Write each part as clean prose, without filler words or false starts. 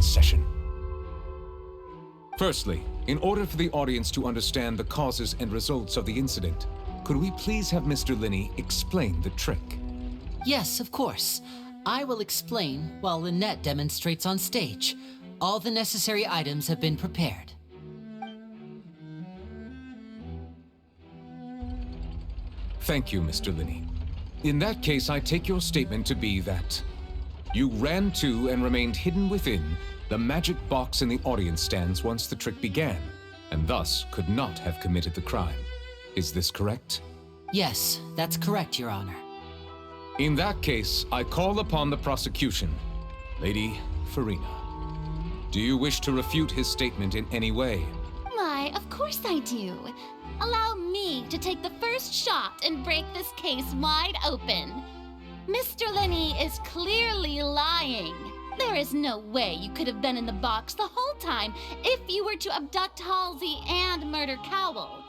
evidence session. Firstly, in order for the audience to understand the causes and results of the incident, could we please have Mr. Linney explain the trick? Yes, of course. I will explain while Lynette demonstrates on stage. All the necessary items have been prepared. Thank you, Mr. Linney. In that case, I take your statement to be that you ran to and remained hidden within the magic box in the audience stands once the trick began, and thus could not have committed the crime. Is this correct? Yes, that's correct, Your Honor. In that case, I call upon the prosecution. Lady Farina, do you wish to refute his statement in any way? Why, of course I do. Allow me to take the first shot and break this case wide open. Mr. Linney is clearly lying. There is no way you could have been in the box the whole time if you were to abduct Halsey and murder Cowell.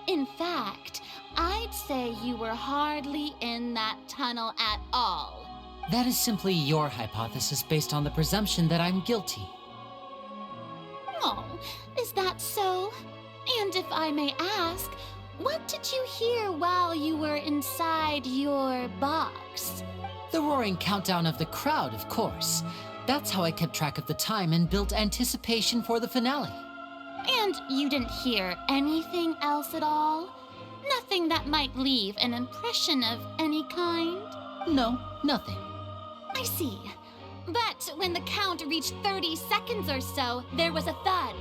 In fact, I'd say you were hardly in that tunnel at all. That is simply your hypothesis based on the presumption that I'm guilty. Oh, is that so? And if I may ask, what did you hear while you were inside your box? The roaring countdown of the crowd, of course. That's how I kept track of the time and built anticipation for the finale. And you didn't hear anything else at all? Nothing that might leave an impression of any kind? No, nothing. I see. But when the count reached 30 seconds or so, there was a thud.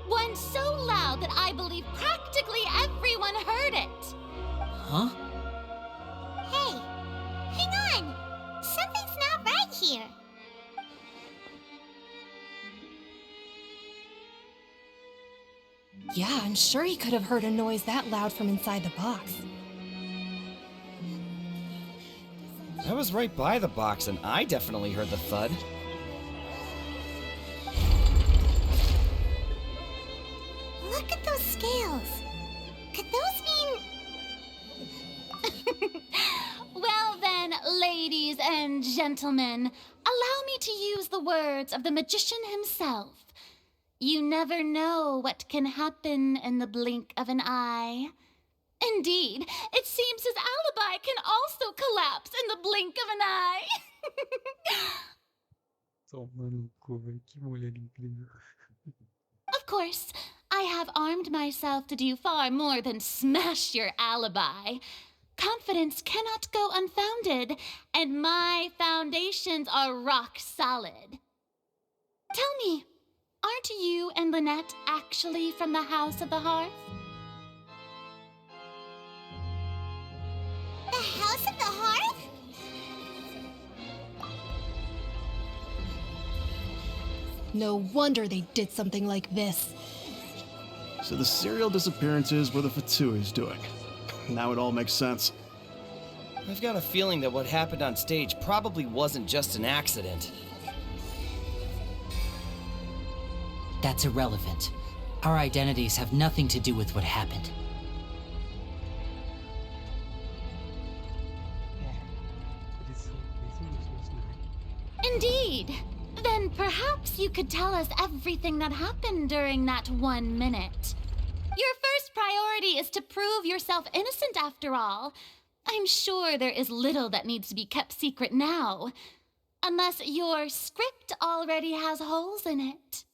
One so loud that I believe practically everyone heard it. Huh? Hey, hang on. Something's not right here. Yeah, I'm sure he could have heard a noise that loud from inside the box. I was right by the box and I definitely heard the thud. Look at those scales. Could those mean... Well then, ladies and gentlemen, allow me to use the words of the magician himself. You never know what can happen in the blink of an eye. Indeed, it seems his alibi can also collapse in the blink of an eye. Of course, I have armed myself to do far more than smash your alibi. Confidence cannot go unfounded, and my foundations are rock solid. Tell me, aren't you and Lynette actually from the House of the Hearth? The House of the Hearth? No wonder they did something like this. So the serial disappearances were the Fatsui's doing. Now it all makes sense. I've got a feeling that what happened on stage probably wasn't just an accident. That's irrelevant. Our identities have nothing to do with what happened. Indeed. Then perhaps you could tell us everything that happened during that 1 minute. Your first priority is to prove yourself innocent after all. I'm sure there is little that needs to be kept secret now. Unless your script already has holes in it.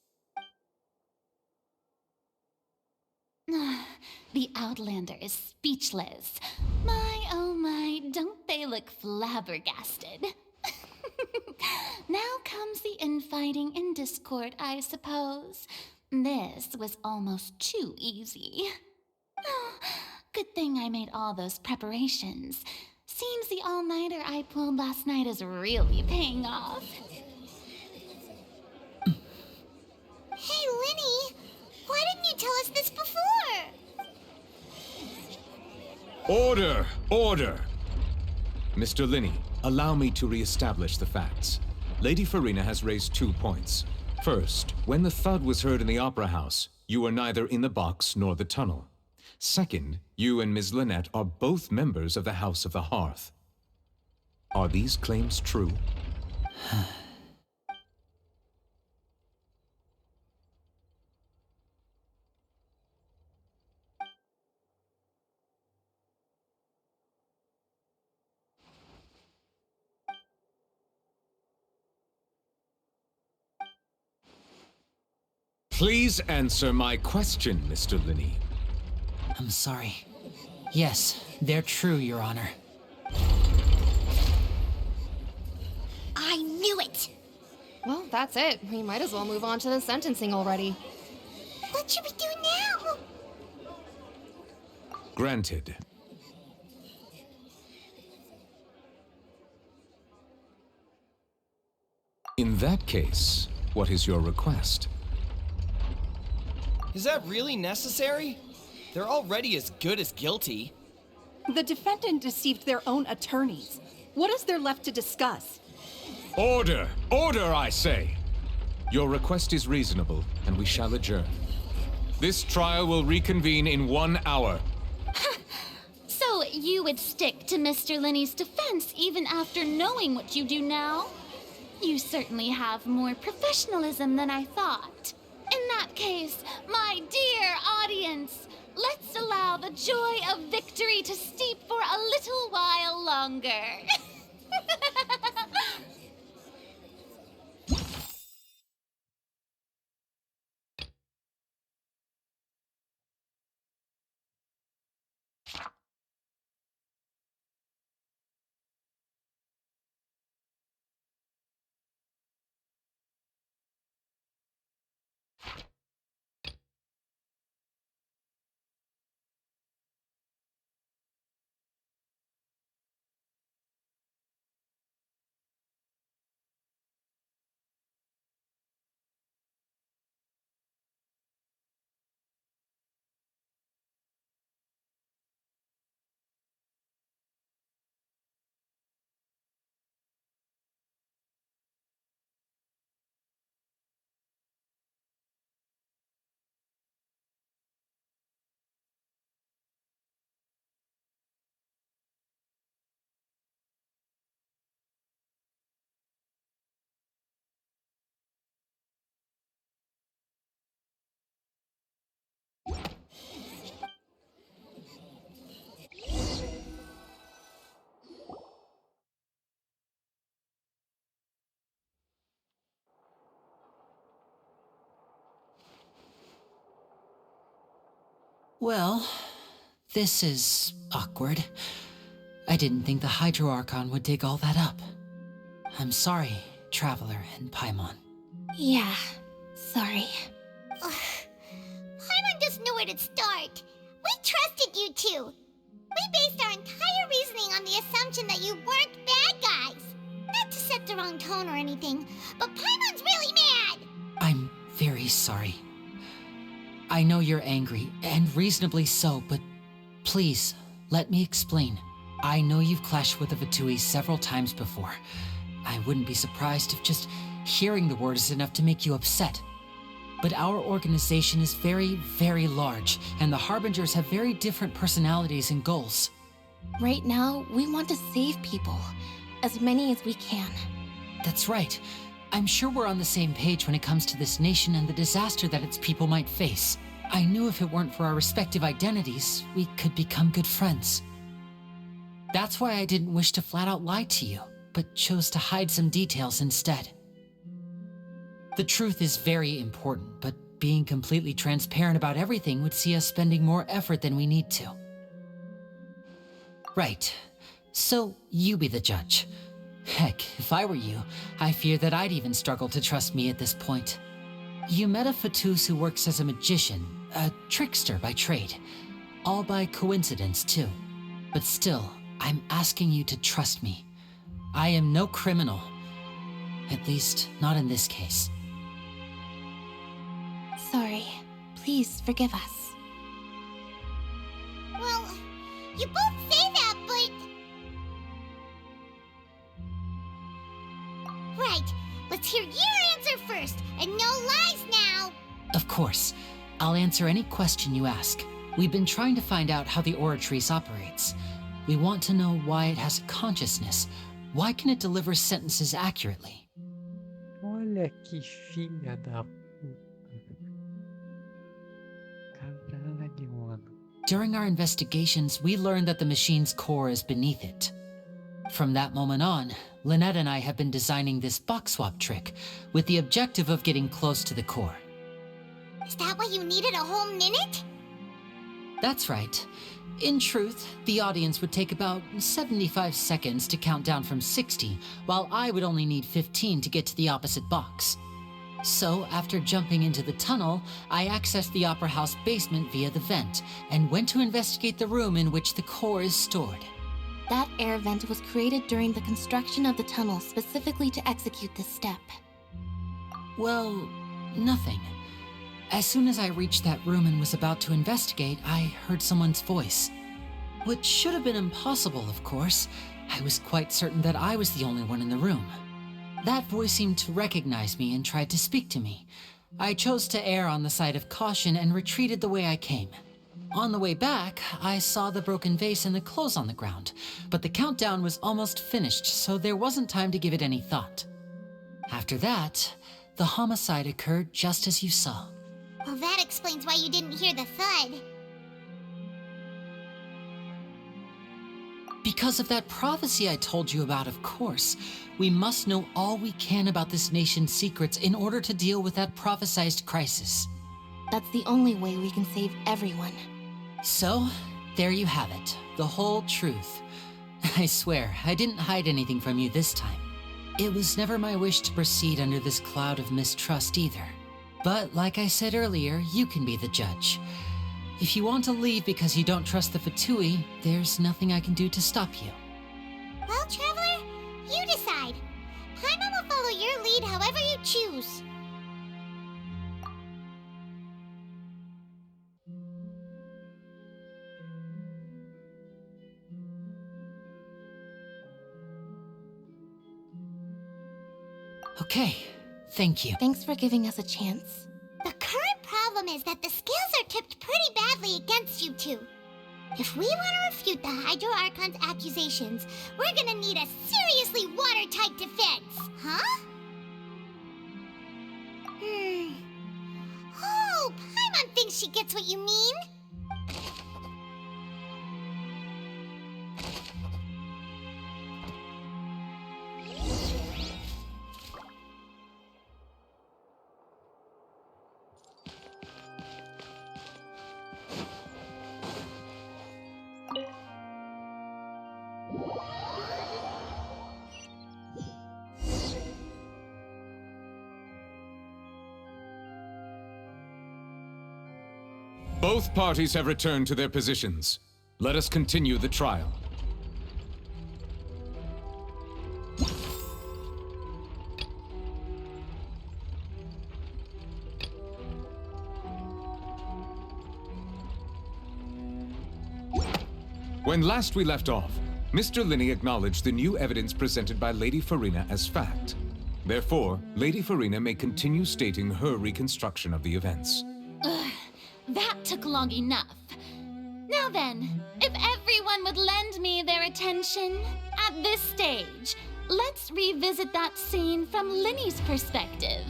The Outlander is speechless. My, oh my, don't they look flabbergasted? Now comes the infighting and discord, I suppose. This was almost too easy. Oh, good thing I made all those preparations. Seems the all-nighter I pulled last night is really paying off. Hey, Linny, why didn't you tell us this before? Order! Order! Mr. Linney, allow me to re-establish the facts. Lady Farina has raised 2 points. First, when the thud was heard in the Opera House, you were neither in the box nor the tunnel. Second, you and Ms. Lynette are both members of the House of the Hearth. Are these claims true? Please answer my question, Mr. Linney. I'm sorry. Yes, they're true, Your Honor. I knew it! Well, that's it. We might as well move on to the sentencing already. What should we do now? Granted. In that case, what is your request? Is that really necessary? They're already as good as guilty. The defendant deceived their own attorneys. What is there left to discuss? Order! Order, I say! Your request is reasonable, and we shall adjourn. This trial will reconvene in 1 hour. So you would stick to Mr. Linney's defense even after knowing what you do now? You certainly have more professionalism than I thought. In that case, my dear audience, let's allow the joy of victory to steep for a little while longer. Well, this is awkward. I didn't think the Hydro Archon would dig all that up. I'm sorry, Traveler and Paimon. Yeah, sorry. Paimon doesn't know where to start. We trusted you two. We based our entire reasoning on the assumption that you weren't bad guys. Not to set the wrong tone or anything, but Paimon's really mad! I'm very sorry. I know you're angry, and reasonably so, but please, let me explain. I know you've clashed with the Fatui several times before. I wouldn't be surprised if just hearing the word is enough to make you upset. But our organization is very, very large, and the Harbingers have very different personalities and goals. Right now, we want to save people. As many as we can. That's right. I'm sure we're on the same page when it comes to this nation and the disaster that its people might face. I knew if it weren't for our respective identities, we could become good friends. That's why I didn't wish to flat out lie to you, but chose to hide some details instead. The truth is very important, but being completely transparent about everything would see us spending more effort than we need to. Right. So, you be the judge. Heck, if I were you, I fear that I'd even struggle to trust me at this point. You met a Fatus who works as a magician, a trickster by trade. All by coincidence, too. But still, I'm asking you to trust me. I am no criminal. At least, not in this case. Sorry. Please forgive us. Well, you both say that, but... Right, let's hear your answer first, and no lies now! Of course. I'll answer any question you ask. We've been trying to find out how the Oratrice operates. We want to know why it has a consciousness. Why can it deliver sentences accurately? Olha que filha da puta. Caralho, mano. During our investigations, we learned that the machine's core is beneath it. From that moment on, Lynette and I have been designing this box swap trick with the objective of getting close to the core. Is that why you needed a whole minute? That's right. In truth, the audience would take about 75 seconds to count down from 60, while I would only need 15 to get to the opposite box. So, after jumping into the tunnel, I accessed the Opera House basement via the vent, and went to investigate the room in which the core is stored. That air vent was created during the construction of the tunnel specifically to execute this step. Well, nothing. As soon as I reached that room and was about to investigate, I heard someone's voice. Which should have been impossible, of course. I was quite certain that I was the only one in the room. That voice seemed to recognize me and tried to speak to me. I chose to err on the side of caution and retreated the way I came. On the way back, I saw the broken vase and the clothes on the ground, but the countdown was almost finished, so there wasn't time to give it any thought. After that, the homicide occurred just as you saw. Well, that explains why you didn't hear the thud. Because of that prophecy I told you about, of course. We must know all we can about this nation's secrets in order to deal with that prophesized crisis. That's the only way we can save everyone. So, there you have it. The whole truth. I swear, I didn't hide anything from you this time. It was never my wish to proceed under this cloud of mistrust either. But like I said earlier, you can be the judge. If you want to leave because you don't trust the Fatui, there's nothing I can do to stop you. Well, Traveler, you decide. Paimon will follow your lead however you choose. Okay, thank you. Thanks for giving us a chance. The current problem is that the scales are tipped pretty badly against you two. If we want to refute the Hydro Archon's accusations, we're gonna need a seriously watertight defense, huh? Oh, Paimon thinks she gets what you mean. Both parties have returned to their positions. Let us continue the trial. When last we left off, Mr. Linney acknowledged the new evidence presented by Lady Farina as fact. Therefore, Lady Farina may continue stating her reconstruction of the events. That took long enough. Now then, if everyone would lend me their attention, at this stage, let's revisit that scene from Linney's perspective.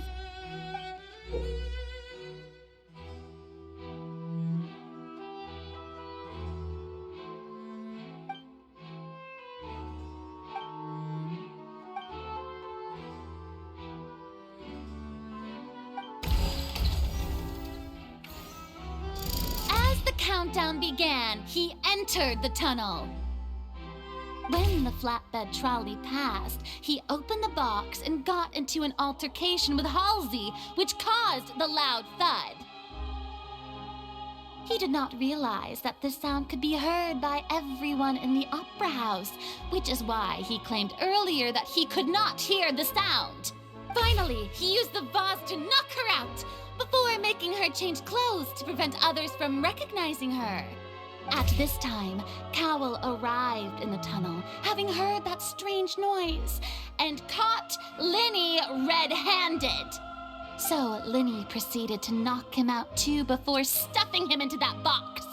Countdown began, he entered the tunnel. When the flatbed trolley passed, he opened the box and got into an altercation with Halsey, which caused the loud thud. He did not realize that this sound could be heard by everyone in the opera house, which is why he claimed earlier that he could not hear the sound. Finally, he used the vase to knock her out, before making her change clothes to prevent others from recognizing her. At this time, Cowell arrived in the tunnel, having heard that strange noise, and caught Linney red-handed. So Linney proceeded to knock him out too before stuffing him into that box.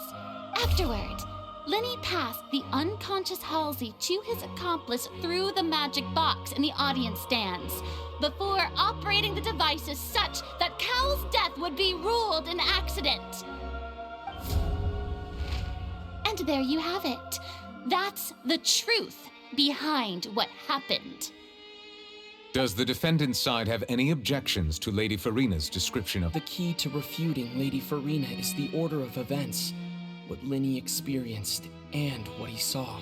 Afterward, Linney passed the unconscious Halsey to his accomplice through the magic box in the audience stands, before operating the devices such that Cowell's death would be ruled an accident. And there you have it. That's the truth behind what happened. Does the defendant's side have any objections to Lady Farina's description of The key to refuting Lady Farina is the order of events, what Linny experienced, and what he saw.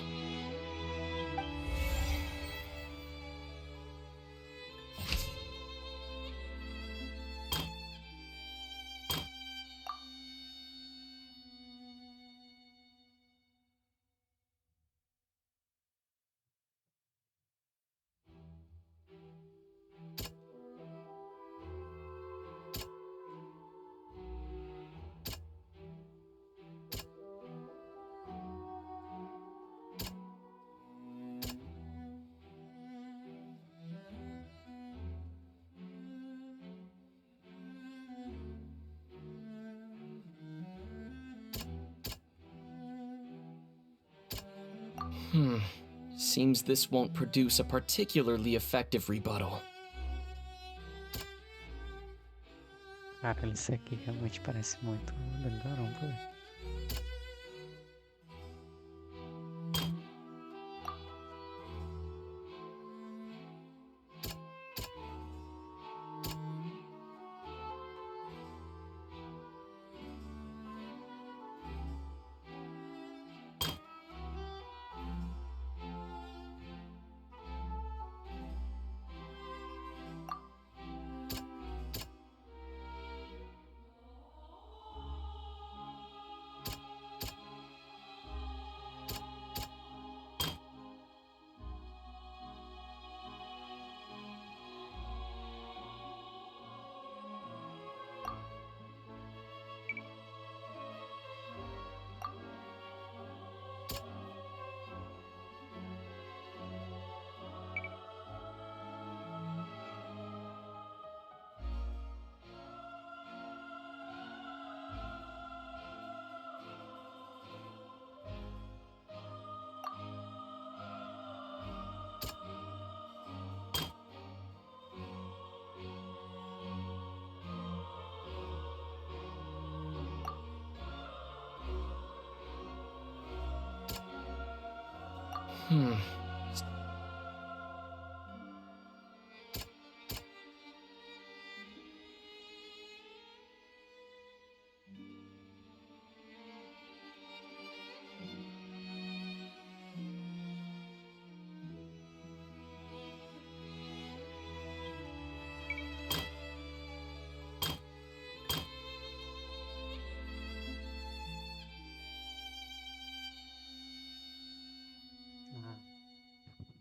Seems this won't produce a particularly effective rebuttal. Cara, isso aqui realmente parece muito Danganronpa.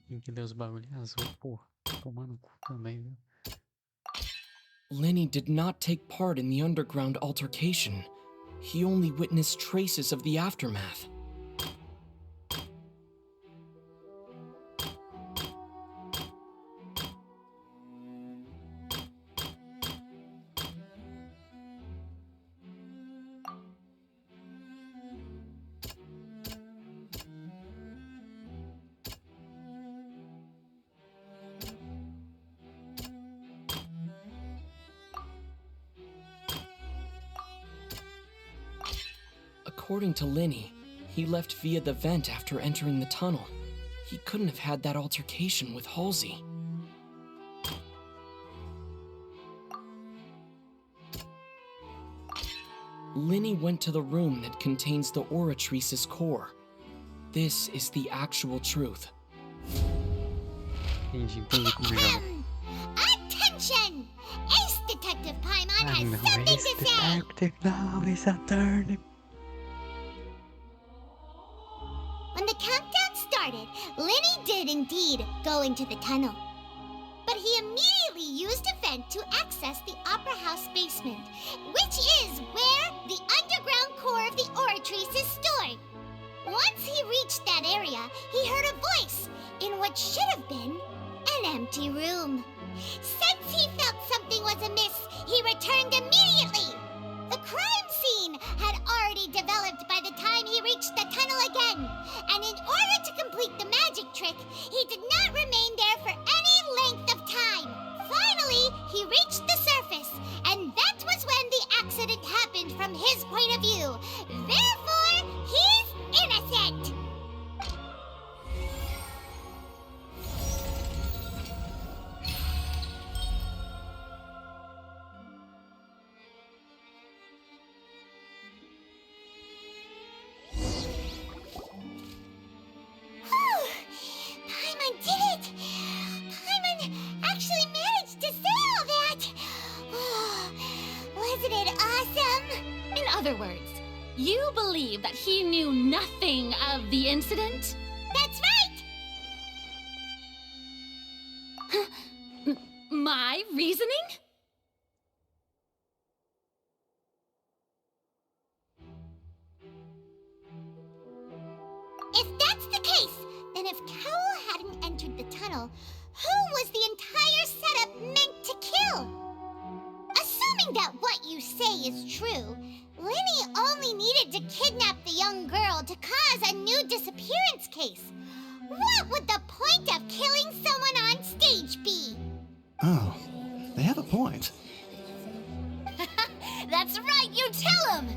Quem que deu os bagulho azul, porra. Tomar no cu também, viu? Linny did not take part in the underground altercation. He only witnessed traces of the aftermath. According to Linny, he left via the vent after entering the tunnel. He couldn't have had that altercation with Halsey. Linny went to the room that contains the Oratrice's core. This is the actual truth. Entendi como joga. Attention! Ace Detective Paimon has something to say! Detective now is a turn. When the countdown started, Linny did indeed go into the tunnel. But he immediately used a vent to access the Opera House basement, which is where the underground core of the Oratrice is stored. Once he reached that area, he heard a voice in what should have been an empty room. Since he felt something was amiss, he returned immediately. The crime scene had already developed by the time he reached the tunnel again, and in order to complete the magic trick, he did not remain there for any length of time. Finally, he reached the surface, and that was when the accident happened from his point of view. Therefore, he's innocent. Isn't it awesome? In other words, you believe that he knew nothing of the incident? That's right! My reasoning? If that's the case, then if Cowell hadn't entered the tunnel, who was the entire setup meant to kill? Assuming that what you say is true, Linny only needed to kidnap the young girl to cause a new disappearance case. What would the point of killing someone on stage be? Oh, they have a point. That's right, you tell him!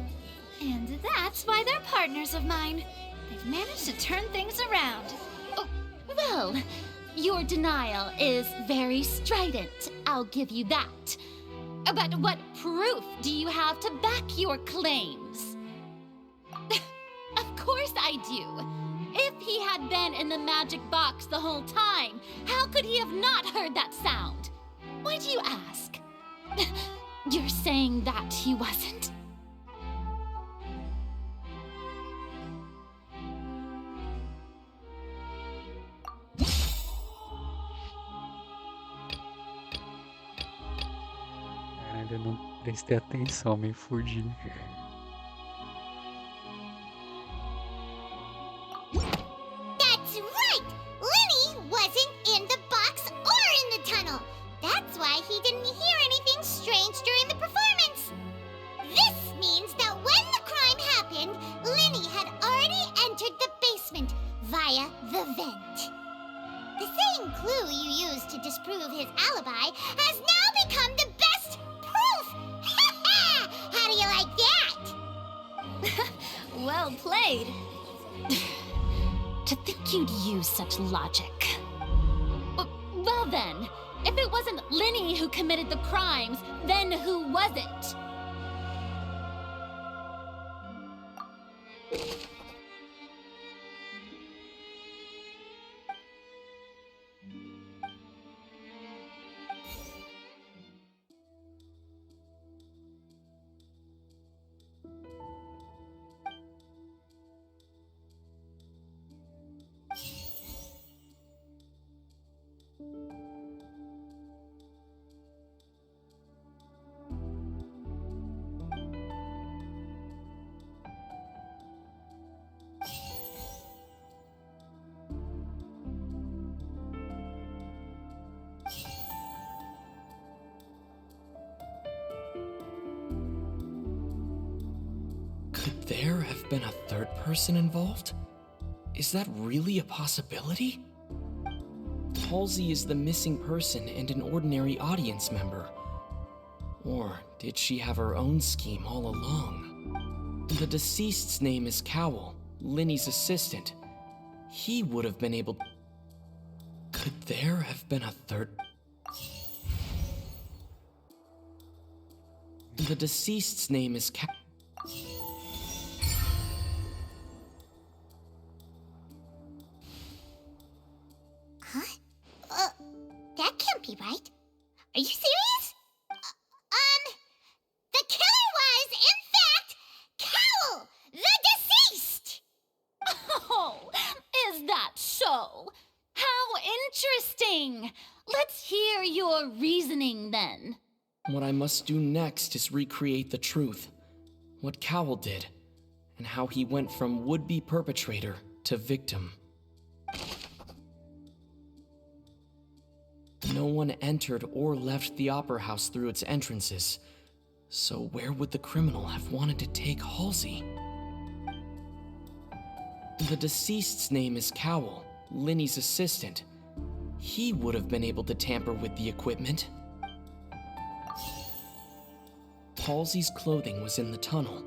And that's why they're partners of mine. They've managed to turn things around. Oh, well, your denial is very strident, I'll give you that. But what proof do you have to back your claims? Of course I do. If he had been in the magic box the whole time, how could he have not heard that sound? Why do you ask? You're saying that he wasn't? Caralho, eu não prestei atenção, me fudi. That's right! Linny wasn't in the box or in the tunnel. That's why he didn't hear anything strange during the performance. This means that when the crime happened, Linny had already entered the basement via the vent. The same clue you used to disprove his alibi has now become the best proof! How do you like that? Well played. To think you'd use such logic. Well then, if it wasn't Linny who committed the crimes, then who was it? Could there have been a third person involved? Is that really a possibility? Halsey is the missing person and an ordinary audience member. Or did she have her own scheme all along? The deceased's name is Cowell, Linny's assistant. He would have been able... Could there have been a third... The deceased's name is Huh? That can't be right. Are you serious? The killer was, in fact, Cowell, the deceased! Oh, is that so? How interesting! Let's hear your reasoning then. What I must do next is recreate the truth. What Cowell did, and how he went from would-be perpetrator to victim. No one entered or left the Opera House through its entrances, so where would the criminal have wanted to take Halsey? The deceased's name is Cowell, Linny's assistant. He would have been able to tamper with the equipment. Halsey's clothing was in the tunnel,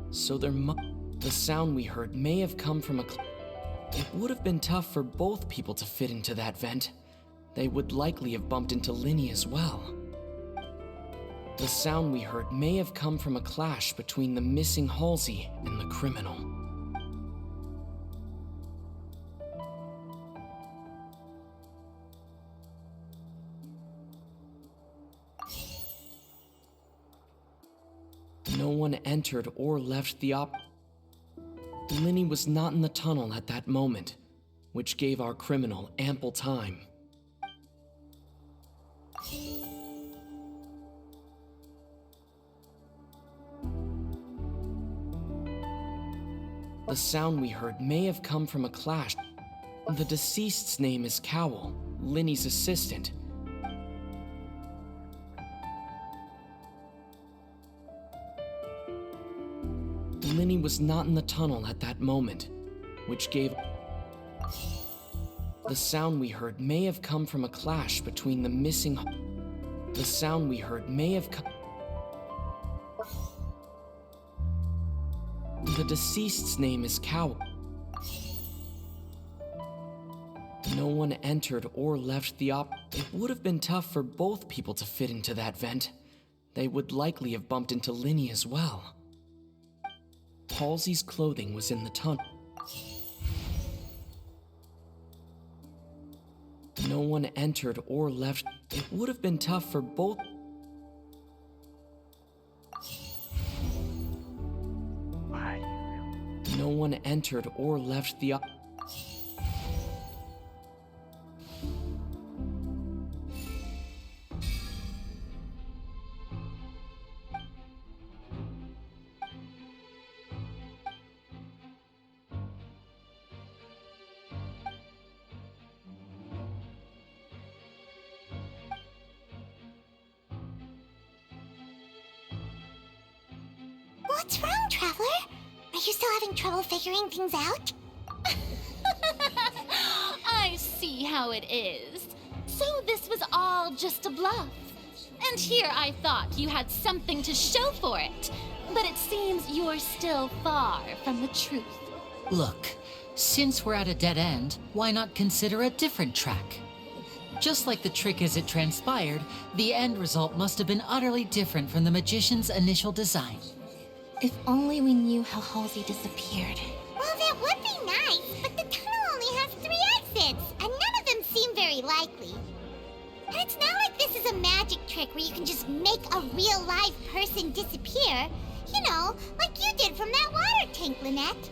so the sound we heard may have come from It would have been tough for both people to fit into that vent. They would likely have bumped into Linny as well. The sound we heard may have come from a clash between the missing Halsey and the criminal. No one entered or left the Linny was not in the tunnel at that moment, which gave our criminal ample time. The sound we heard may have come from a clash. The deceased's name is Cowell, Linny's assistant. Linny was not in the tunnel at that moment, which gave... The sound we heard may have come from a clash between the missing... The sound we heard may have come... The deceased's name is Cowell. No one entered or left the It would have been tough for both people to fit into that vent. They would likely have bumped into Linny as well. Halsey's clothing was in the tunnel. No one entered or left. It would have been tough for both. Ai, meu. No one entered or left the What's wrong, Traveler? Are you still having trouble figuring things out? I see how it is. So this was all just a bluff. And here I thought you had something to show for it. But it seems you're still far from the truth. Look, since we're at a dead end, why not consider a different track? Just like the trick as it transpired, the end result must have been utterly different from the magician's initial design. If only we knew how Halsey disappeared. Well, that would be nice, but the tunnel only has 3 exits, and none of them seem very likely. And it's not like this is a magic trick where you can just make a real live person disappear. You know, like you did from that water tank, Lynette.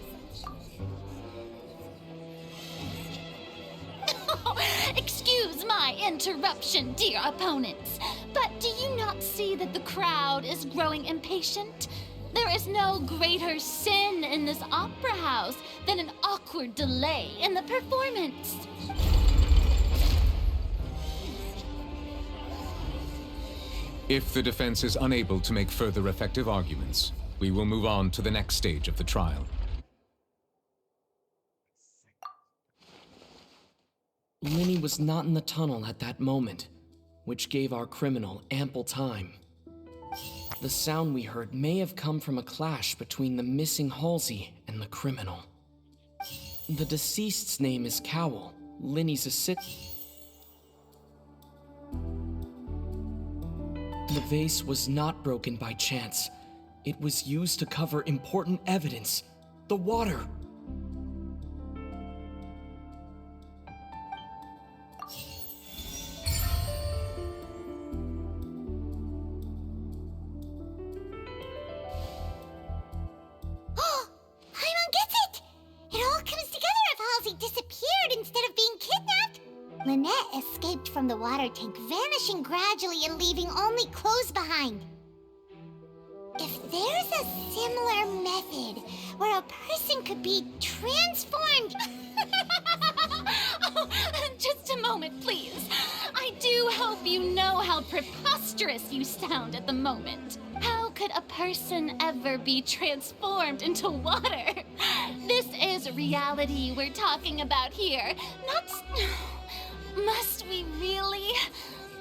Excuse my interruption, dear opponents, but do you not see that the crowd is growing impatient? There is no greater sin in this opera house than an awkward delay in the performance. If the defense is unable to make further effective arguments, we will move on to the next stage of the trial. Linny was not in the tunnel at that moment, which gave our criminal ample time. The sound we heard may have come from a clash between the missing Halsey and the criminal. The deceased's name is Cowell, Linny's assistant. The vase was not broken by chance. It was used to cover important evidence, the water. Lynette escaped from the water tank, vanishing gradually and leaving only clothes behind. If there's a similar method where a person could be transformed... Oh, just a moment, please. I do hope you know how preposterous you sound at the moment. How could a person ever be transformed into water? This is reality we're talking about here, not... Must we really?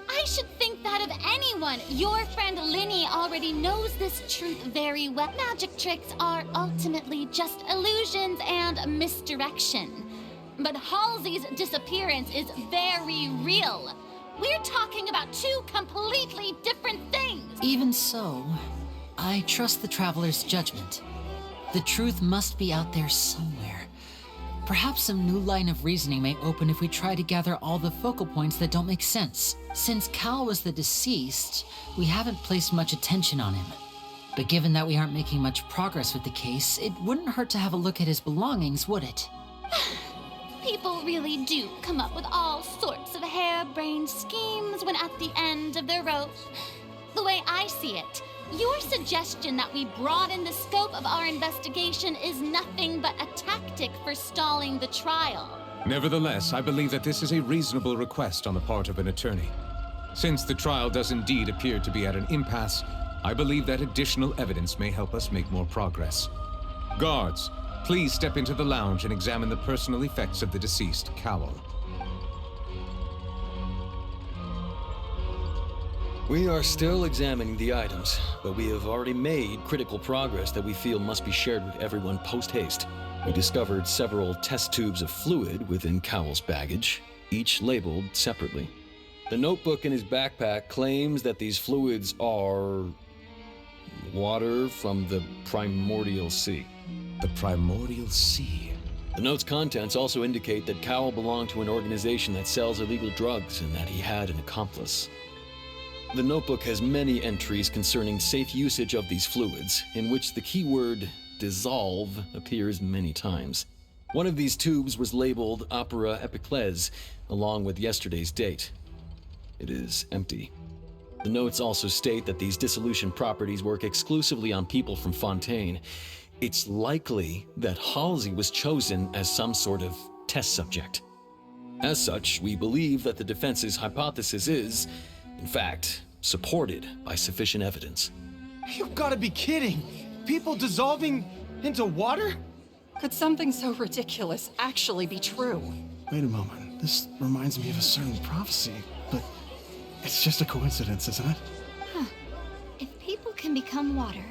I should think that of anyone. Your friend Linny already knows this truth very well. Magic tricks are ultimately just illusions and misdirection. But Halsey's disappearance is very real. We're talking about 2 completely different things. Even so, I trust the Traveler's judgment. The truth must be out there somewhere. Perhaps some new line of reasoning may open if we try to gather all the focal points that don't make sense. Since Cal was the deceased, we haven't placed much attention on him. But given that we aren't making much progress with the case, it wouldn't hurt to have a look at his belongings, would it? People really do come up with all sorts of harebrained schemes when at the end of their rope. The way I see it, your suggestion that we broaden the scope of our investigation is nothing but a tactic for stalling the trial. Nevertheless, I believe that this is a reasonable request on the part of an attorney. Since the trial does indeed appear to be at an impasse, I believe that additional evidence may help us make more progress. Guards, please step into the lounge and examine the personal effects of the deceased, Cowell. We are still examining the items, but we have already made critical progress that we feel must be shared with everyone post-haste. We discovered several test tubes of fluid within Cowell's baggage, each labeled separately. The notebook in his backpack claims that these fluids are water from the primordial sea. The primordial sea? The note's contents also indicate that Cowell belonged to an organization that sells illegal drugs and that he had an accomplice. The notebook has many entries concerning safe usage of these fluids, in which the keyword dissolve appears many times. One of these tubes was labeled Opera Epiclese, along with yesterday's date. It is empty. The notes also state that these dissolution properties work exclusively on people from Fontaine. It's likely that Halsey was chosen as some sort of test subject. As such, we believe that the defense's hypothesis is, in fact, supported by sufficient evidence. You've got to be kidding! People dissolving into water? Could something so ridiculous actually be true? Wait a moment. This reminds me of a certain prophecy, but it's just a coincidence, isn't it? If people can become water,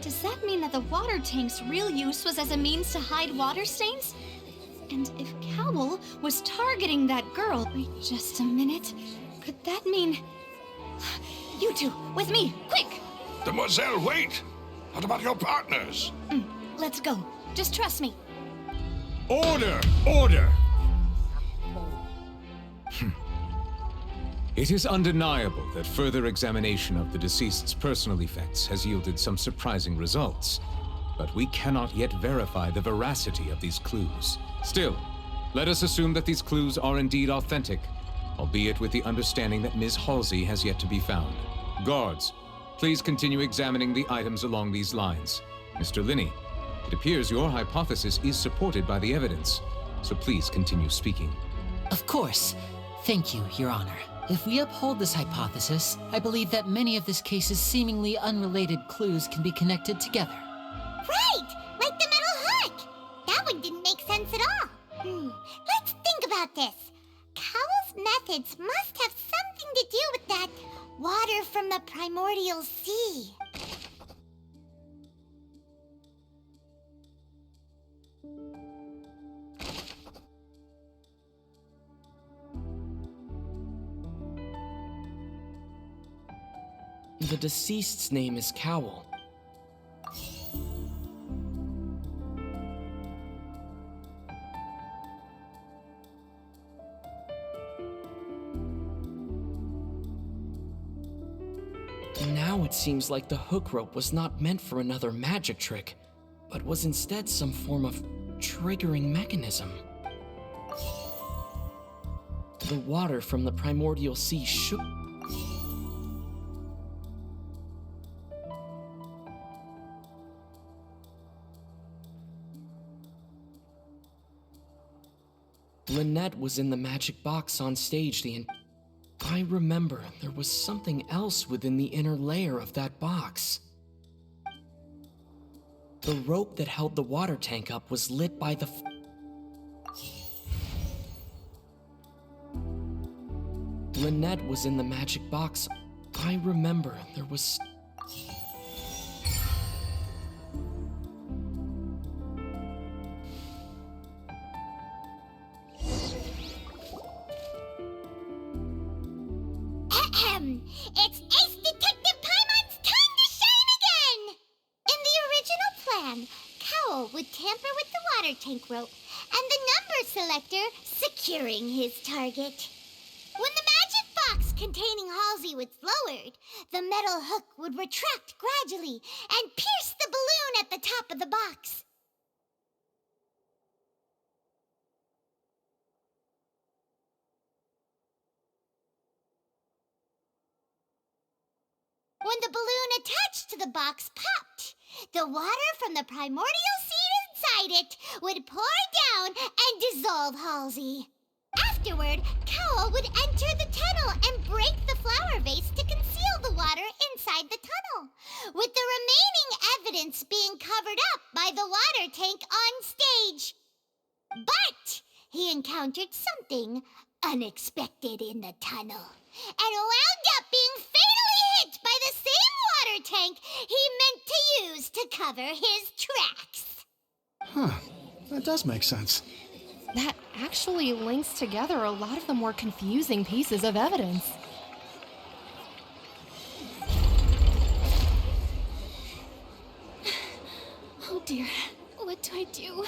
does that mean that the water tank's real use was as a means to hide water stains? And if Cowell was targeting that girl... Wait just a minute. Could that mean... You two, with me, quick! Demoiselle, wait! What about your partners? Let's go. Just trust me. Order! Order! It is undeniable that further examination of the deceased's personal effects has yielded some surprising results, but we cannot yet verify the veracity of these clues. Still, let us assume that these clues are indeed authentic, albeit with the understanding that Ms. Halsey has yet to be found. Guards, please continue examining the items along these lines. Mr. Linney, it appears your hypothesis is supported by the evidence, so please continue speaking. Of course. Thank you, Your Honor. If we uphold this hypothesis, I believe that many of this case's seemingly unrelated clues can be connected together. Right! Like the metal hook! That one didn't make sense at all. Let's think about this. Cowell's methods must have something to do with that water from the primordial sea. The deceased's name is Cowell. Now it seems like the hook rope was not meant for another magic trick, but was instead some form of triggering mechanism. The water from the primordial sea shook. Lynette was in the magic box on stage I remember there was something else within the inner layer of that box. The rope that held the water tank up was lit by the Lynette was in the magic box. I remember there was... It's Ace Detective Paimon's time to shine again! In the original plan, Cowell would tamper with the water tank rope and the number selector securing his target. When the magic box containing Halsey was lowered, the metal hook would retract gradually and pierce the balloon at the top of the box. When the balloon attached to the box popped, the water from the primordial seed inside it would pour down and dissolve Halsey. Afterward, Cowell would enter the tunnel and break the flower vase to conceal the water inside the tunnel, with the remaining evidence being covered up by the water tank on stage. But he encountered something unexpected in the tunnel and wound up being fatally hit by the same water tank he meant to use to cover his tracks. Huh, that does make sense. That actually links together a lot of the more confusing pieces of evidence. Oh dear, what do I do?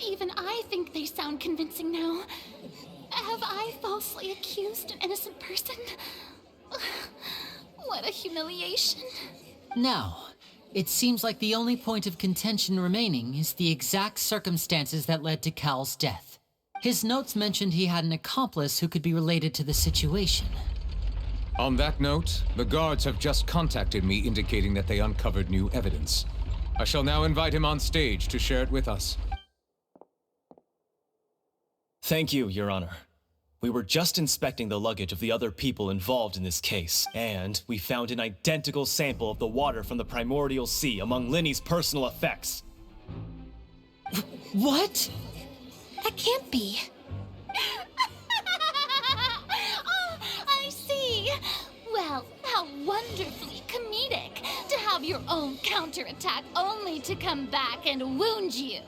Even I think they sound convincing now. Have I falsely accused an innocent person? What a humiliation. Now, it seems like the only point of contention remaining is the exact circumstances that led to Cal's death. His notes mentioned he had an accomplice who could be related to the situation. On that note, the guards have just contacted me indicating that they uncovered new evidence. I shall now invite him on stage to share it with us. Thank you, Your Honor. We were just inspecting the luggage of the other people involved in this case, and we found an identical sample of the water from the primordial sea among Linny's personal effects. What? That can't be. Oh, I see. Well, how wonderfully comedic to have your own counterattack only to come back and wound you.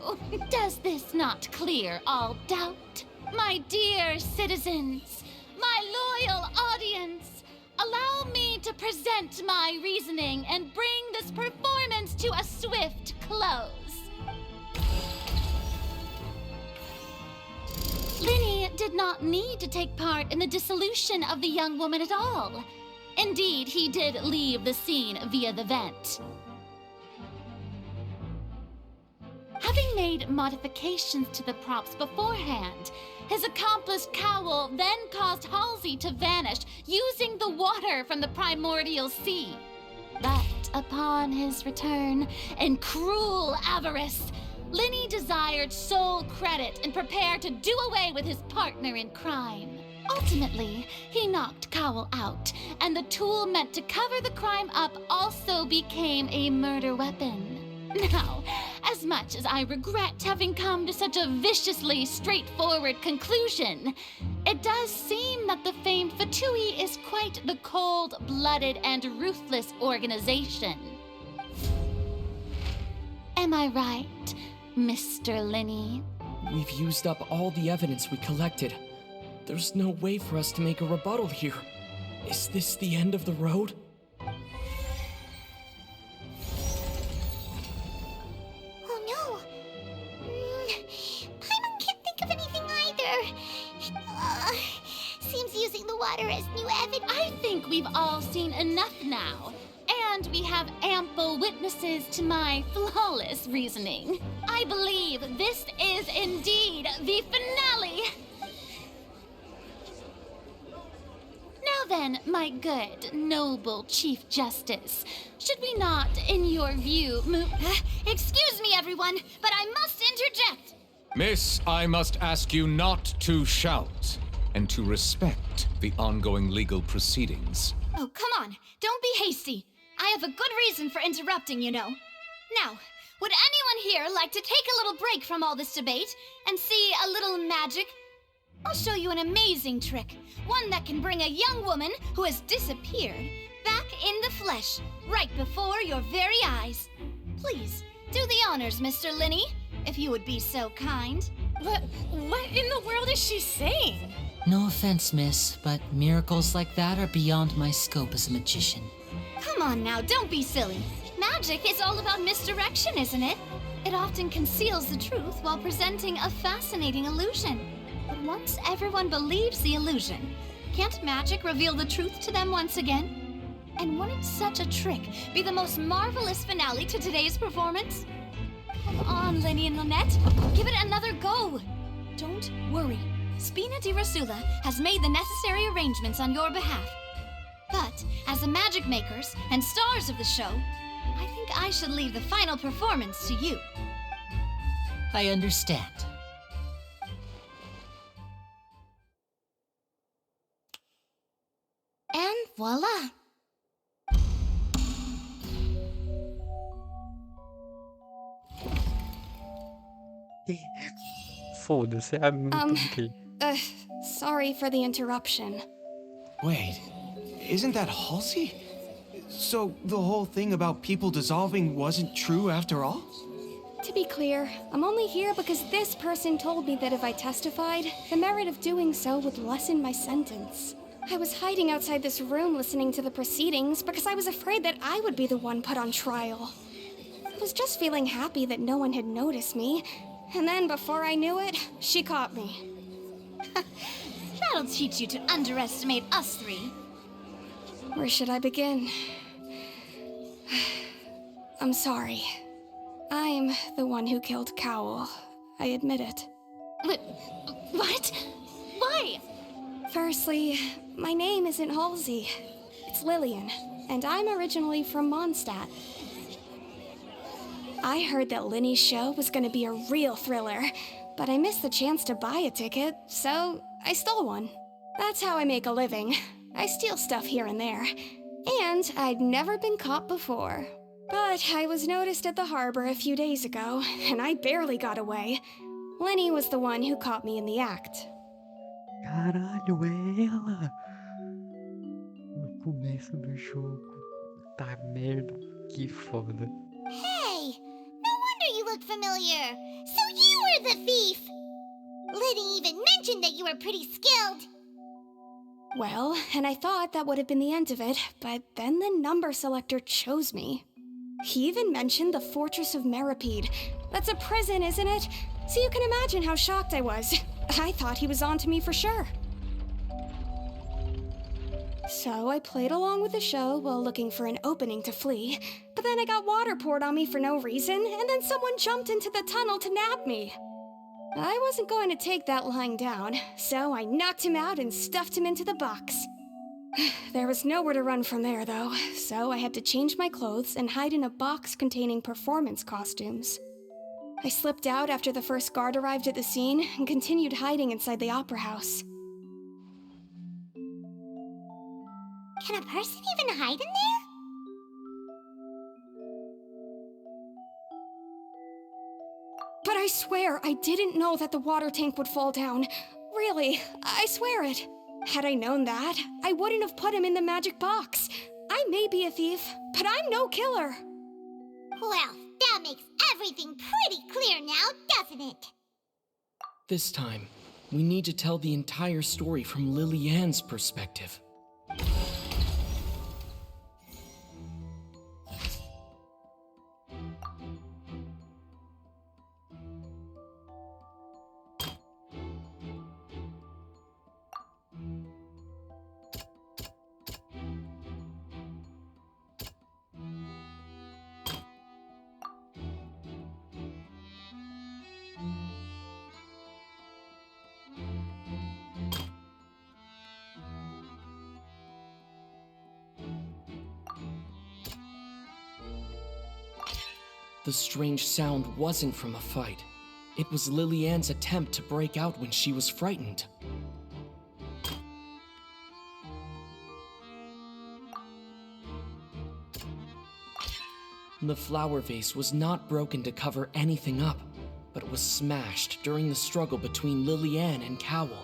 Does this not clear all doubt? My dear citizens, my loyal audience, allow me to present my reasoning and bring this performance to a swift close. Linny did not need to take part in the dissolution of the young woman at all. Indeed, he did leave the scene via the vent. Having made modifications to the props beforehand, his accomplice Cowell then caused Halsey to vanish using the water from the primordial sea. But upon his return, in cruel avarice, Linny desired sole credit and prepared to do away with his partner in crime. Ultimately, he knocked Cowell out, and the tool meant to cover the crime up also became a murder weapon. Now, as much as I regret having come to such a viciously straightforward conclusion, it does seem that the famed Fatui is quite the cold-blooded and ruthless organization. Am I right, Mr. Linny? We've used up all the evidence we collected. There's no way for us to make a rebuttal here. Is this the end of the road? Using the water as new evidence. I think we've all seen enough now, and we have ample witnesses to my flawless reasoning. I believe this is indeed the finale. Now then, my good, noble Chief Justice, should we not, in your view, move... Excuse me, everyone, but I must interject. Miss, I must ask you not to shout and to respect the ongoing legal proceedings. Oh, come on. Don't be hasty. I have a good reason for interrupting, you know. Now, would anyone here like to take a little break from all this debate and see a little magic? I'll show you an amazing trick. One that can bring a young woman who has disappeared back in the flesh, right before your very eyes. Please, do the honors, Mr. Linny, if you would be so kind. But what in the world is she saying? No offense, miss, but miracles like that are beyond my scope as a magician. Come on now, don't be silly. Magic is all about misdirection, isn't it? It often conceals the truth while presenting a fascinating illusion. But once everyone believes the illusion, Can't magic reveal the truth to them once again? And wouldn't such a trick be the most marvelous finale to today's performance? Come on, Lenny and Lynette. Give it another go. Don't worry. Spina di Rasula has made the necessary arrangements on your behalf. But as the magic makers and stars of the show, I think I should leave the final performance to you. I understand. And voila! Foda-se, é muito ok. Sorry for the interruption. Wait, isn't that Halsey? So the whole thing about people dissolving wasn't true after all? To be clear, I'm only here because this person told me that if I testified, the merit of doing so would lessen my sentence. I was hiding outside this room listening to the proceedings because I was afraid that I would be the one put on trial. I was just feeling happy that no one had noticed me, and then before I knew it, she caught me. That'll teach you to underestimate us three. Where should I begin? I'm sorry. I'm the one who killed Cowell. I admit it. What? Why? Firstly, my name isn't Halsey. It's Lillian, and I'm originally from Mondstadt. I heard that Linny's show was gonna be a real thriller, but I missed the chance to buy a ticket, so I stole one. That's how I make a living. I steal stuff here and there. And I'd never been caught before. But I was noticed at the harbor a few days ago, and I barely got away. Lenny was the one who caught me in the act. Caralho, é ela! No começo do jogo. Tá merda, que foda. Hey! No wonder you look familiar! So you were the thief! Liddy even mentioned that you were pretty skilled! Well, and I thought that would have been the end of it, but then the number selector chose me. He even mentioned the Fortress of Meripede. That's a prison, isn't it? So you can imagine how shocked I was. I thought he was on to me for sure. So I played along with the show while looking for an opening to flee, but then I got water poured on me for no reason, and then someone jumped into the tunnel to nab me. I wasn't going to take that lying down, so I knocked him out and stuffed him into the box. There was nowhere to run from there, though, so I had to change my clothes and hide in a box containing performance costumes. I slipped out after the first guard arrived at the scene and continued hiding inside the opera house. Can a person even hide in there? But I swear I didn't know that the water tank would fall down. Really, I swear it. Had I known that, I wouldn't have put him in the magic box. I may be a thief, but I'm no killer. Well, that makes everything pretty clear now, doesn't it? This time, we need to tell the entire story from Lily-Ann's perspective. The strange sound wasn't from a fight. It was Lily-Ann's attempt to break out when she was frightened. The flower vase was not broken to cover anything up, but it was smashed during the struggle between Lily-Ann and Cowell.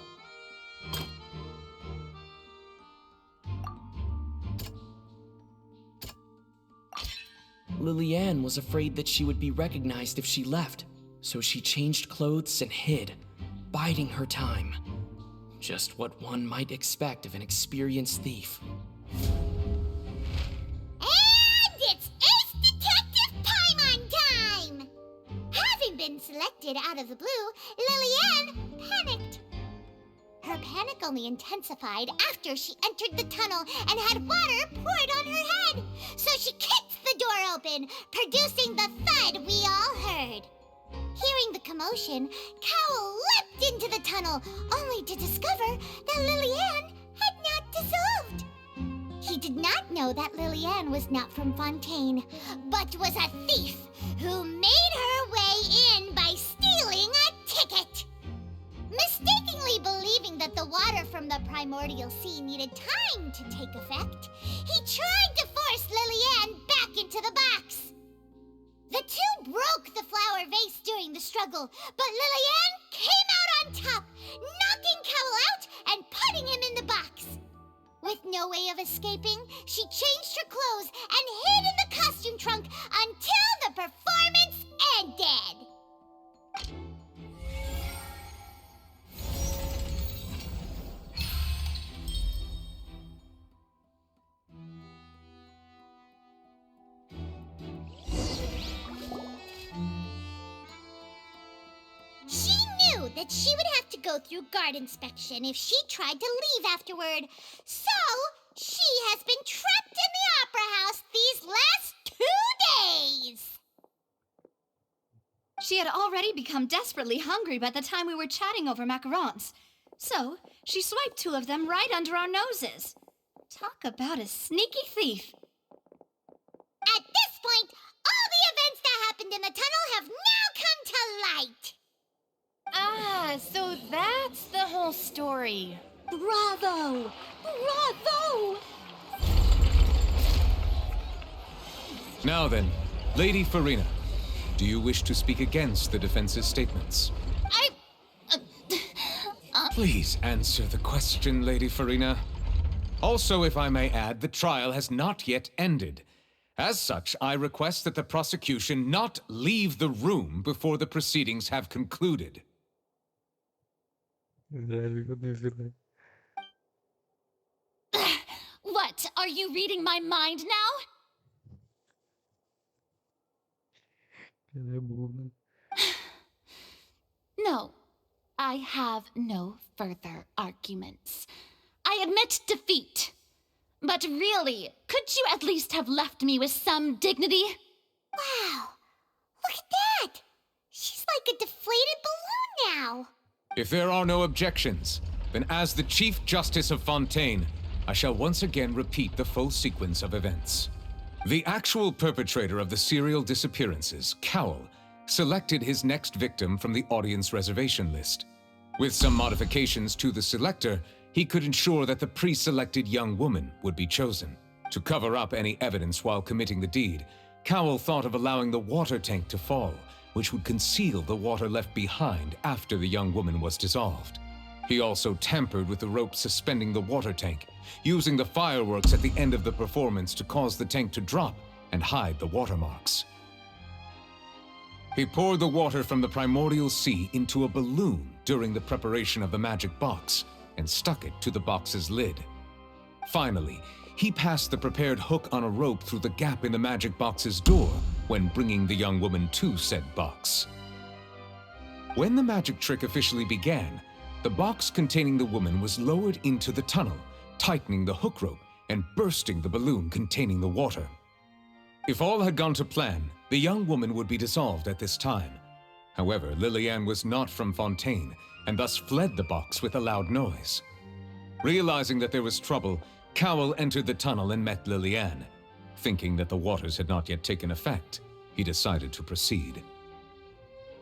Lily-Ann was afraid that she would be recognized if she left, so she changed clothes and hid, biding her time. Just what one might expect of an experienced thief. And it's Ace Detective Paimon time! Having been selected out of the blue, Lily-Ann panicked. Her panic only intensified after she entered the tunnel and had water poured on her head. So she kicked the door open, producing the thud we all heard. Hearing the commotion, Cowell leapt into the tunnel, only to discover that Lillian had not dissolved. He did not know that Lillian was not from Fontaine, but was a thief who made her way in by stealing a ticket. Mistakenly believing that the water from the primordial sea needed time to take effect, he tried to force Lillian back into the box. The two broke the flower vase during the struggle, but Lillian came out on top, knocking Cowell out and putting him in the box. With no way of escaping, she changed her clothes and hid in the costume trunk until the performance ended. She knew that she would have to go through guard inspection if she tried to leave afterward, so she has been trapped in the opera house these last 2 days. She had already become desperately hungry by the time we were chatting over macarons. So, she swiped 2 of them right under our noses. Talk about a sneaky thief. At this point, all the events that happened in the tunnel have now come to light. Ah, so that's the whole story. Bravo! Bravo! Now then, Lady Farina, do you wish to speak against the defense's statements? Please answer the question, Lady Farina. Also, if I may add, the trial has not yet ended. As such, I request that the prosecution not leave the room before the proceedings have concluded. What? Are you reading my mind now? No, I have no further arguments. I admit defeat. But really, could you at least have left me with some dignity? Wow, look at that! She's like a deflated balloon now. If there are no objections, then as the Chief Justice of Fontaine, I shall once again repeat the full sequence of events. The actual perpetrator of the serial disappearances, Cowell, selected his next victim from the audience reservation list. With some modifications to the selector, he could ensure that the pre-selected young woman would be chosen. To cover up any evidence while committing the deed, Cowell thought of allowing the water tank to fall, which would conceal the water left behind after the young woman was dissolved. He also tampered with the rope suspending the water tank, using the fireworks at the end of the performance to cause the tank to drop and hide the watermarks. He poured the water from the primordial sea into a balloon during the preparation of the magic box and stuck it to the box's lid. Finally, he passed the prepared hook on a rope through the gap in the magic box's door when bringing the young woman to said box. When the magic trick officially began, the box containing the woman was lowered into the tunnel, tightening the hook rope and bursting the balloon containing the water. If all had gone to plan, the young woman would be dissolved at this time. However, Lillian was not from Fontaine and thus fled the box with a loud noise. Realizing that there was trouble, Cowell entered the tunnel and met Lillian. Thinking that the waters had not yet taken effect, he decided to proceed.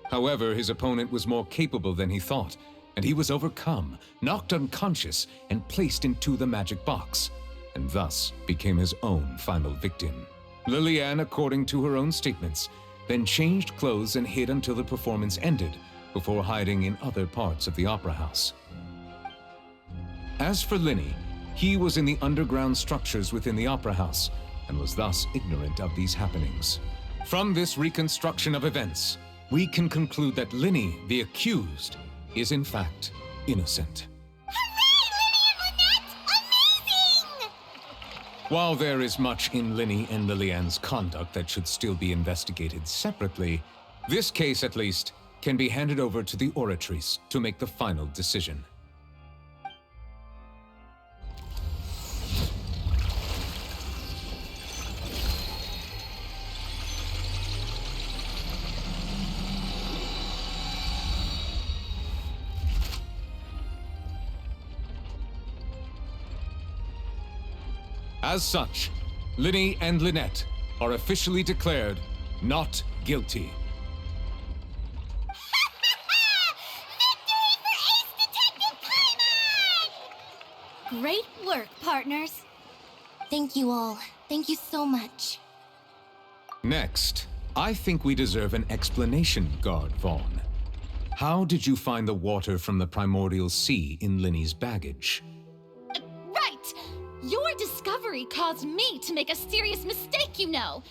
However, his opponent was more capable than he thought, and he was overcome, knocked unconscious, and placed into the magic box, and thus became his own final victim. Lillian, according to her own statements, then changed clothes and hid until the performance ended, before hiding in other parts of the opera house. As for Linny, he was in the underground structures within the opera house, and was thus ignorant of these happenings. From this reconstruction of events, we can conclude that Linny, the accused, is in fact innocent. Hooray, Linny and Lynette! Amazing! While there is much in Linny and Lillian's conduct that should still be investigated separately, this case, at least, can be handed over to the Oratrice to make the final decision. As such, Linny and Lynette are officially declared not guilty. Victory for Ace Detective Paimon! Great work, partners. Thank you all. Thank you so much. Next, I think we deserve an explanation, Guard Vaughn. How did you find the water from the primordial sea in Linny's baggage? Right! Your discovery caused me to make a serious mistake, you know.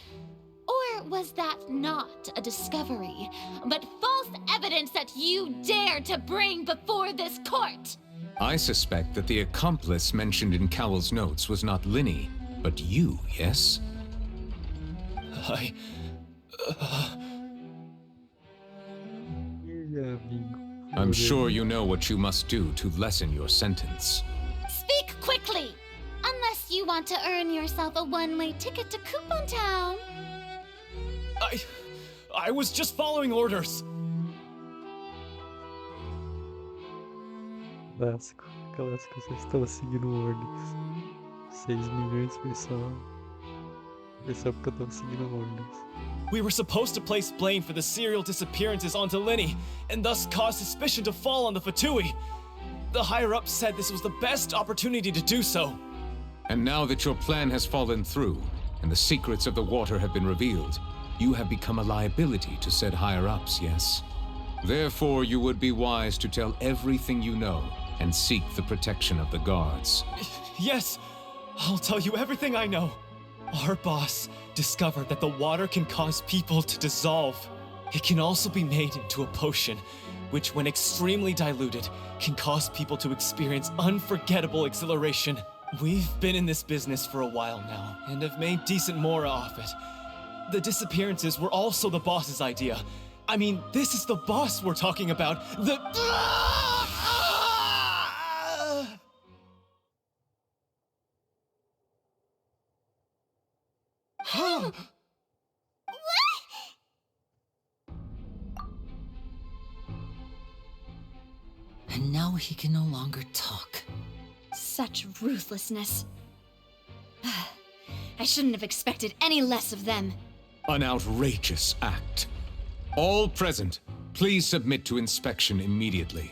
Or was that not a discovery, but false evidence that you dared to bring before this court? I suspect that the accomplice mentioned in Cowell's notes was not Linny, but you, yes? I'm sure you know what you must do to lessen your sentence. Speak quickly! Unless you want to earn yourself a one-way ticket to Coupon Town. I was just following orders. Clássico, clássico, vocês estão seguindo ordens. 6 milhões foi só porque eu tava seguindo ordens. We were supposed to place blame for the serial disappearances onto Linny, and thus cause suspicion to fall on the Fatui. The higher-ups said this was the best opportunity to do so. And now that your plan has fallen through, and the secrets of the water have been revealed, you have become a liability to said higher-ups, yes? Therefore, you would be wise to tell everything you know and seek the protection of the guards. Yes, I'll tell you everything I know. Our boss discovered that the water can cause people to dissolve. It can also be made into a potion, which when extremely diluted, can cause people to experience unforgettable exhilaration. We've been in this business for a while now, and have made decent mora off it. The disappearances were also the boss's idea. I mean, this is the boss we're talking about. And now he can no longer talk. Such ruthlessness. I shouldn't have expected any less of them. An outrageous act. All present, please submit to inspection immediately.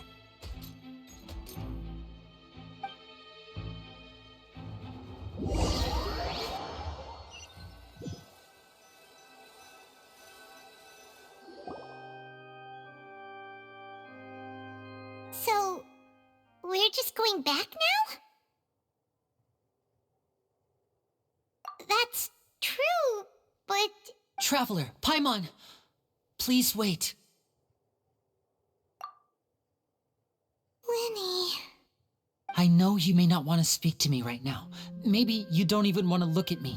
So, we're just going back now? That's true, but... Traveler, Paimon! Please wait. Linny... I know you may not want to speak to me right now. Maybe you don't even want to look at me.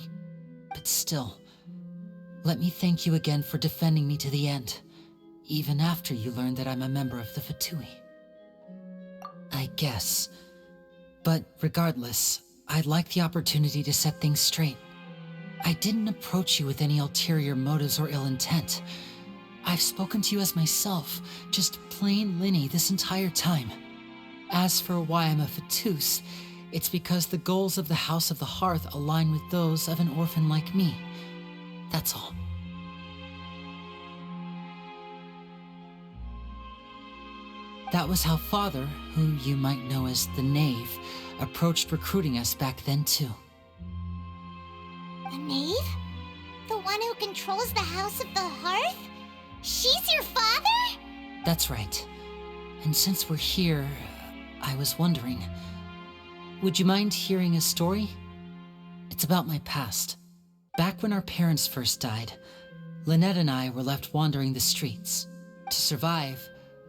But still, let me thank you again for defending me to the end, even after you learned that I'm a member of the Fatui. I guess. But regardless, I'd like the opportunity to set things straight. I didn't approach you with any ulterior motives or ill intent. I've spoken to you as myself, just plain Linny this entire time. As for why I'm a Fatus, it's because the goals of the House of the Hearth align with those of an orphan like me. That's all. That was how Father, who you might know as the Knave, approached recruiting us back then too. The Knave? The one who controls the House of the Hearth? She's your father? That's right. And since we're here, I was wondering, would you mind hearing a story? It's about my past. Back when our parents first died, Lynette and I were left wandering the streets. To survive,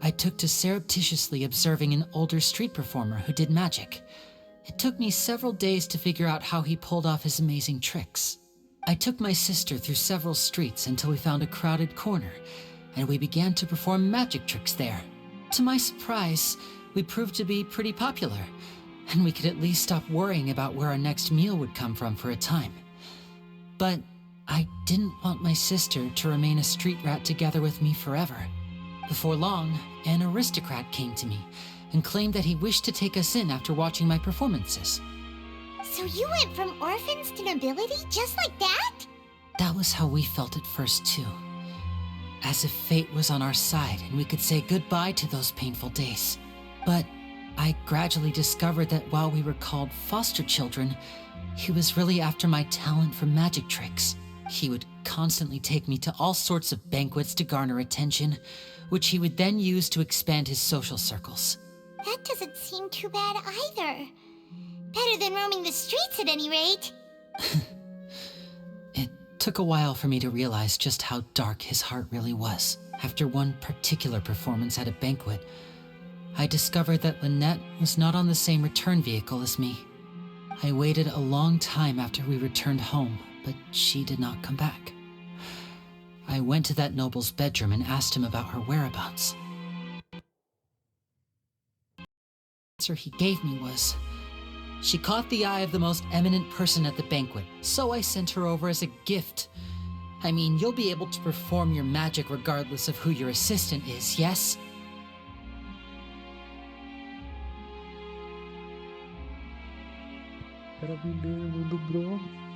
I took to surreptitiously observing an older street performer who did magic. It took me several days to figure out how he pulled off his amazing tricks. I took my sister through several streets until we found a crowded corner, and we began to perform magic tricks there. To my surprise, we proved to be pretty popular, and we could at least stop worrying about where our next meal would come from for a time. But I didn't want my sister to remain a street rat together with me forever. Before long, an aristocrat came to me and claimed that he wished to take us in after watching my performances. So you went from orphans to nobility just like that? That was how we felt at first, too. As if fate was on our side and we could say goodbye to those painful days. But I gradually discovered that while we were called foster children, he was really after my talent for magic tricks. He would constantly take me to all sorts of banquets to garner attention, which he would then use to expand his social circles. That doesn't seem too bad either. Better than roaming the streets at any rate. It took a while for me to realize just how dark his heart really was. After one particular performance at a banquet, I discovered that Lynette was not on the same return vehicle as me. I waited a long time after we returned home, but she did not come back. I went to that noble's bedroom and asked him about her whereabouts. The answer he gave me was, she caught the eye of the most eminent person at the banquet, so I sent her over as a gift. I mean, you'll be able to perform your magic regardless of who your assistant is, yes? Era vilã, manda o Bronx.